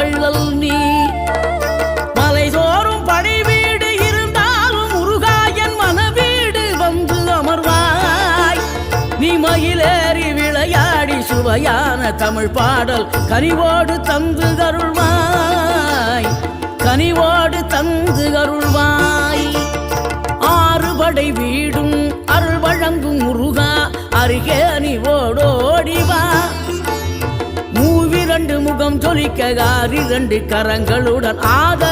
வள்ளல் நீ. மலைதோறும் படை வீடு இருந்தாலும் முருகாயன் மனவீடு வந்து அமர்வாய். நீ மயிலேறி விளையாடி சுவையான தமிழ் பாடல் கனிவோடு தந்து அருள்வாய், கனிவோடு தந்து அருள்வாய். ஆறுபடை வீடும் அருள் வழங்கும் முருகா அருகே நீ ஓடோடிவா. மூவிரண்டு முகம் ஜொலிக்க 6 கரங்களுடன் ஆதர